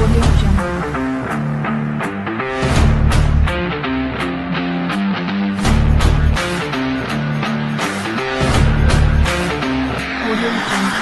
Audio Jungle. Audio Jungle.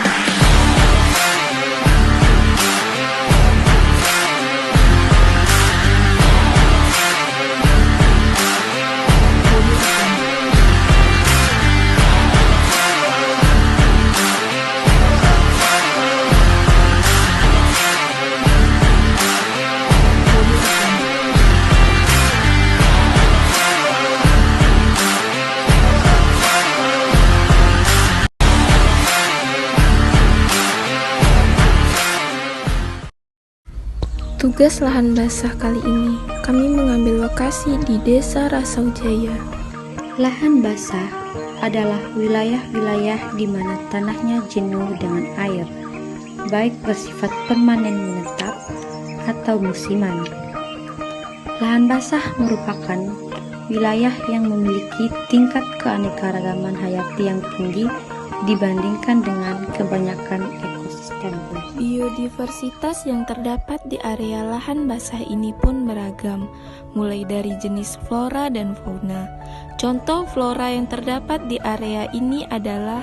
Tugas lahan basah kali ini, kami mengambil lokasi di Desa Rasaujaya. Lahan basah adalah wilayah-wilayah di mana tanahnya jenuh dengan air, baik bersifat permanen menetap atau musiman. Lahan basah merupakan wilayah yang memiliki tingkat keanekaragaman hayati yang tinggi dibandingkan dengan kebanyakan ekosistem. Biodiversitas yang terdapat di area lahan basah ini pun beragam, mulai dari jenis flora dan fauna. Contoh flora yang terdapat di area ini adalah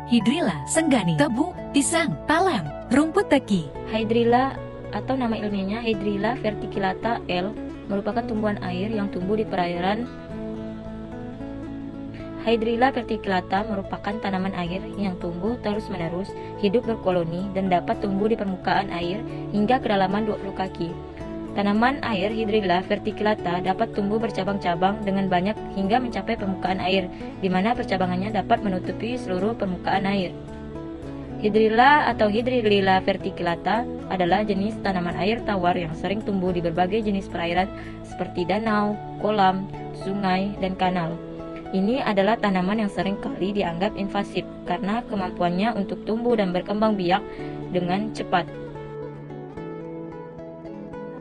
Hydrilla senggani, tebu, pisang, talam, rumput teki. Hydrilla atau nama ilmiahnya Hydrilla verticillata L merupakan tumbuhan air yang tumbuh di perairan. Hydrilla verticillata merupakan tanaman air yang tumbuh terus-menerus, hidup berkoloni, dan dapat tumbuh di permukaan air hingga kedalaman 20 kaki. Tanaman air Hydrilla verticillata dapat tumbuh bercabang-cabang dengan banyak hingga mencapai permukaan air, di mana percabangannya dapat menutupi seluruh permukaan air. Hydrilla atau Hydrilla verticillata adalah jenis tanaman air tawar yang sering tumbuh di berbagai jenis perairan seperti danau, kolam, sungai, dan kanal. Ini adalah tanaman yang sering kali dianggap invasif karena kemampuannya untuk tumbuh dan berkembang biak dengan cepat.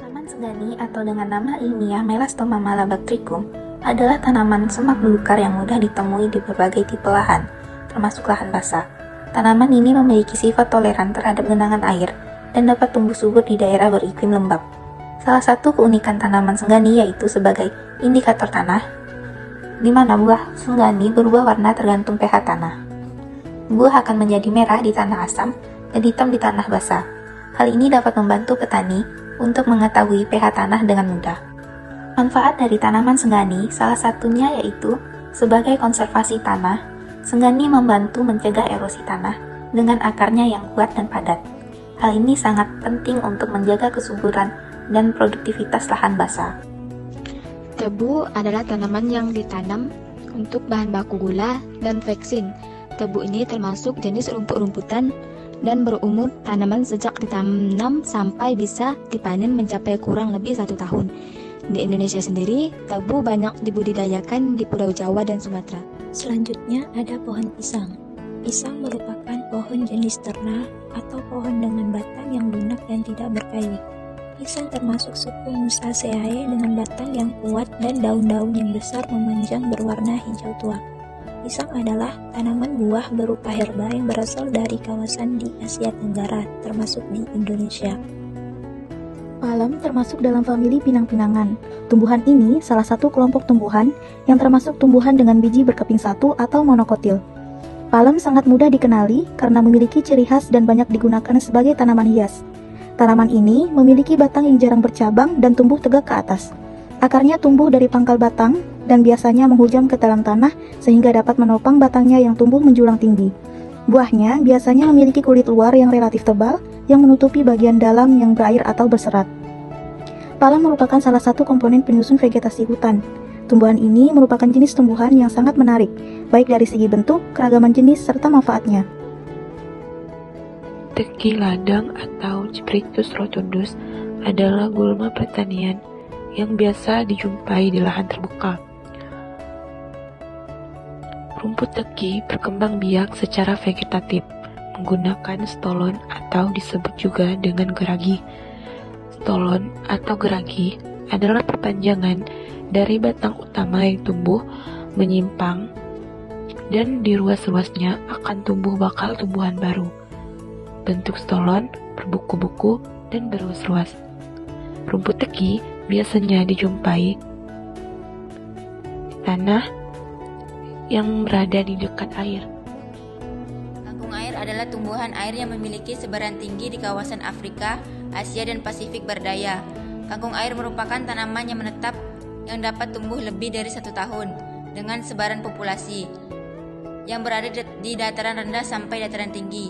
Tanaman senggani atau dengan nama ilmiah Melastoma malabatricum adalah tanaman semak belukar yang mudah ditemui di berbagai tipe lahan, termasuk lahan basah. Tanaman ini memiliki sifat toleran terhadap genangan air dan dapat tumbuh subur di daerah beriklim lembab. Salah satu keunikan tanaman senggani yaitu sebagai indikator tanah, di mana buah senggani berubah warna tergantung pH tanah. Buah akan menjadi merah di tanah asam dan hitam di tanah basah. Hal ini dapat membantu petani untuk mengetahui pH tanah dengan mudah. Manfaat dari tanaman senggani salah satunya yaitu sebagai konservasi tanah. Senggani membantu mencegah erosi tanah dengan akarnya yang kuat dan padat. Hal ini sangat penting untuk menjaga kesuburan dan produktivitas lahan basah. Tebu adalah tanaman yang ditanam untuk bahan baku gula dan vaksin. Tebu ini termasuk jenis rumput-rumputan dan berumur tanaman sejak ditanam sampai bisa dipanen mencapai kurang lebih 1 tahun. Di Indonesia sendiri, tebu banyak dibudidayakan di Pulau Jawa dan Sumatera. Selanjutnya ada pohon pisang. Pisang merupakan pohon jenis terna atau pohon dengan batang yang lunak dan tidak berkayu. Pisang termasuk suku Musaceae dengan batang yang kuat dan daun-daun yang besar memanjang berwarna hijau tua. Pisang adalah tanaman buah berupa herba yang berasal dari kawasan di Asia Tenggara, termasuk di Indonesia. Palem termasuk dalam famili pinang-pinangan. Tumbuhan ini salah satu kelompok tumbuhan yang termasuk tumbuhan dengan biji berkeping satu atau monokotil. Palem sangat mudah dikenali karena memiliki ciri khas dan banyak digunakan sebagai tanaman hias. Tanaman ini memiliki batang yang jarang bercabang dan tumbuh tegak ke atas. Akarnya tumbuh dari pangkal batang dan biasanya menghujam ke dalam tanah sehingga dapat menopang batangnya yang tumbuh menjulang tinggi. Buahnya biasanya memiliki kulit luar yang relatif tebal yang menutupi bagian dalam yang berair atau berserat. Palem merupakan salah satu komponen penyusun vegetasi hutan. Tumbuhan ini merupakan jenis tumbuhan yang sangat menarik, baik dari segi bentuk, keragaman jenis, serta manfaatnya. Teki ladang atau Cyprinus rotundus adalah gulma pertanian yang biasa dijumpai di lahan terbuka. Rumput teki berkembang biak secara vegetatif menggunakan stolon atau disebut juga dengan geragi. Stolon atau geragi adalah perpanjangan dari batang utama yang tumbuh menyimpang dan di ruas-ruasnya akan tumbuh bakal tumbuhan baru. Bentuk stolon berbuku-buku dan berluas-luas. Rumput teki biasanya dijumpai di tanah yang berada di dekat air. Kangkung air adalah tumbuhan air yang memiliki sebaran tinggi di kawasan Afrika, Asia, dan Pasifik berdaya. Kangkung air merupakan tanaman yang menetap yang dapat tumbuh lebih dari 1 tahun dengan sebaran populasi yang berada di dataran rendah sampai dataran tinggi.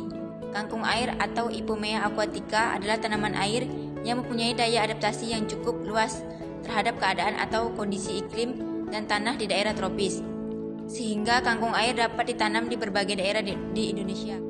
Kangkung air atau Ipomea aquatica adalah tanaman air yang mempunyai daya adaptasi yang cukup luas terhadap keadaan atau kondisi iklim dan tanah di daerah tropis, sehingga kangkung air dapat ditanam di berbagai daerah di Indonesia.